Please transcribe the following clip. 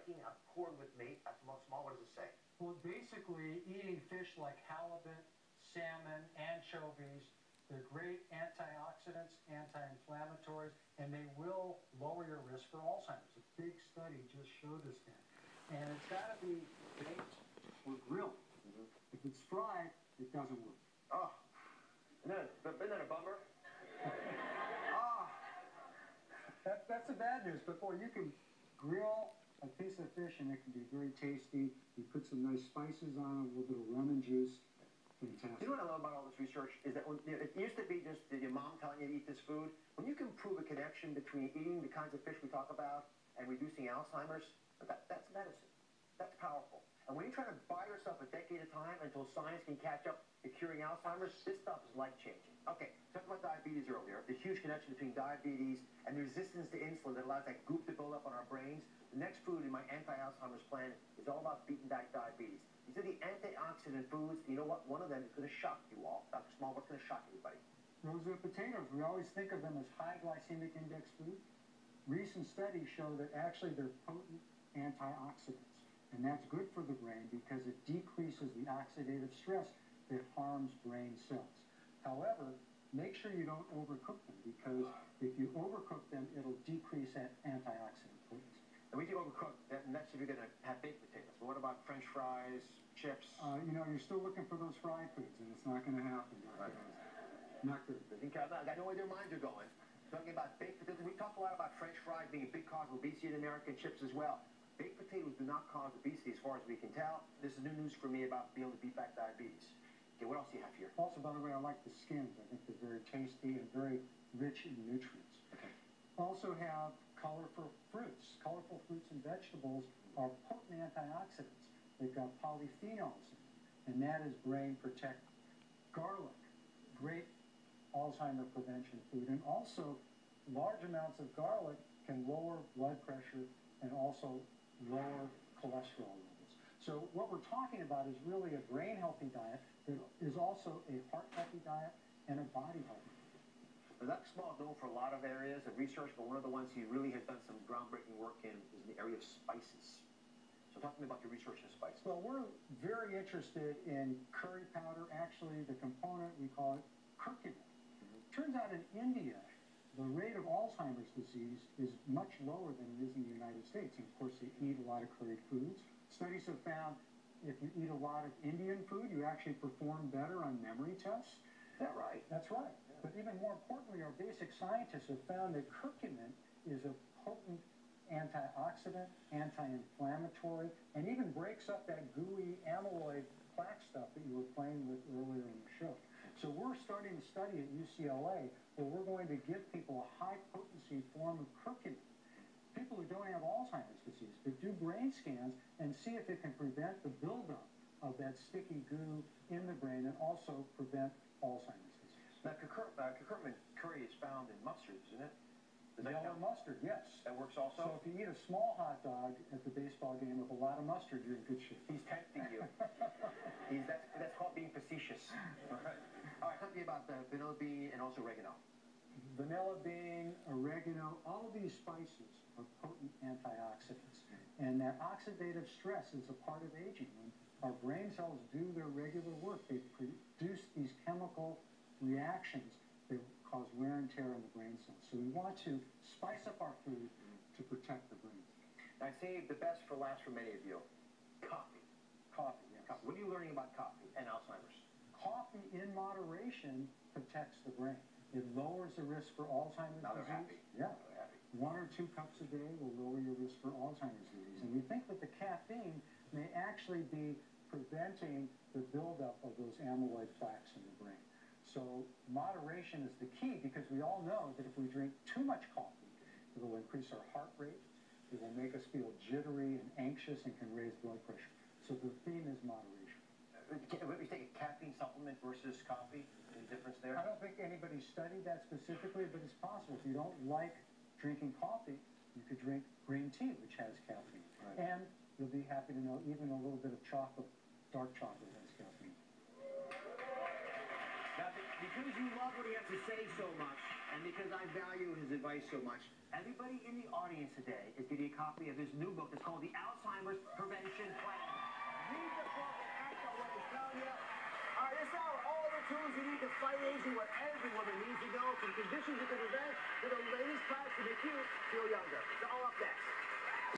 striking a chord with me. That's small. What does it say? Well, basically, eating fish like halibut, salmon, anchovies, they're great antioxidants, anti-inflammatories, and they will lower your risk for Alzheimer's. A big study just showed us that. And it's got to be baked or grilled. If it's fried, it doesn't work. Oh, isn't that a bummer? That's the bad news. But boy, you can grill a piece of fish and it can be very tasty. You put some nice spices on it, a little bit of lemon juice. Fantastic. You know what I love about all this research is that it used to be just your mom telling you to eat this food. When you can prove a connection between eating the kinds of fish we talk about and reducing Alzheimer's, that's medicine. That's powerful. And when you're trying to buy yourself a decade of time until science can catch up to curing Alzheimer's, this stuff is life-changing. Okay, talked about diabetes earlier. The huge connection between diabetes and the resistance to insulin that allows that goop to build up on our brains. The next food in my anti-Alzheimer's plan is all about beating back diabetes. These are the antioxidant foods. You know what? One of them is going to shock you all. Dr. Small, what's going to shock everybody? Rosette potatoes. We always think of them as high glycemic index food. Recent studies show that actually they're potent antioxidants. And that's good for the brain because it decreases the oxidative stress that harms brain cells. However, make sure you don't overcook them because if you overcook them, it'll decrease that antioxidant potency. And we do overcook, that's if you're going to have baked potatoes. But what about French fries, chips? You're still looking for those fried foods, and it's not going to happen. Right. Not good. I know where their minds are going. Talking about baked potatoes. We talk a lot about French fries being a big cause of obesity in America, and chips as well. Baked potatoes do not cause obesity as far as we can tell. This is new news for me about being able to beat back diabetes. Okay, what else do you have here? Also, by the way, I like the skins. I think they're very tasty and very rich in nutrients. Okay. Also have colorful fruits. Colorful fruits and vegetables are potent antioxidants. They've got polyphenols in them, and that is brain protective. Garlic, great Alzheimer prevention food, and also large amounts of garlic can lower blood pressure and also lower cholesterol levels. So what we're talking about is really a brain-healthy diet that is also a heart-healthy diet and a body-healthy diet. Dr. Small is known for a lot of areas of research, but one of the ones he really has done some groundbreaking work in is in the area of spices. So talk to me about your research in spices. Well, we're very interested in curry powder. Actually, the component, we call it curcumin. Turns out in India, the rate of Alzheimer's disease is much lower than it is in the United States. And of course, they eat a lot of curried foods. Studies have found if you eat a lot of Indian food, you actually perform better on memory tests. Is that right? That's right. Yeah. But even more importantly, our basic scientists have found that curcumin is a potent antioxidant, anti-inflammatory, and even breaks up that gooey amyloid plaque stuff that you were playing with earlier in the show. So we're starting to study at UCLA where we're going to give people a high-potency form of curcumin, people who don't have Alzheimer's disease, but do brain scans and see if it can prevent the buildup of that sticky goo in the brain and also prevent Alzheimer's disease. Now, curcumin curry is found in mustard, isn't it? Yellow mustard, yes. That works also? So if you eat a small hot dog at the baseball game with a lot of mustard, you're in good shape. He's tempting you. That's called being facetious. All right. All right, talk to me about the vanilla bean and also oregano. Vanilla bean, oregano, all of these spices are potent antioxidants. And that oxidative stress is a part of aging. When our brain cells do their regular work, they produce these chemical reactions that cause wear and tear on the brain cells. So we want to spice up our food to protect the brain. I saved the best for last for many of you. Coffee. Coffee, yes. Coffee. What are you learning about coffee and Alzheimer's? Coffee in moderation protects the brain. It lowers the risk for Alzheimer's now disease. Happy. Yeah. They're happy. 1 or 2 cups a day will lower your risk for Alzheimer's disease. And we think that the caffeine may actually be preventing the buildup of those amyloid plaques in the brain. So moderation is the key because we all know that if we drink too much coffee, it will increase our heart rate, it will make us feel jittery and anxious and can raise blood pressure. So the theme is moderation. Would you take a caffeine supplement versus coffee? Any difference there? I don't think anybody studied that specifically, but it's possible. If you don't like drinking coffee, you could drink green tea, which has caffeine. Right. And you'll be happy to know even a little bit of chocolate, dark chocolate has caffeine. Now, Because you love what he has to say so much, and because I value his advice so much, everybody in the audience today is getting a copy of his new book. It's called The Alzheimer's Prevention Plan. Read the book and act on what he's telling you. All right, this hour, all the tools you need to fight aging, what every woman needs to know, from conditions you can prevent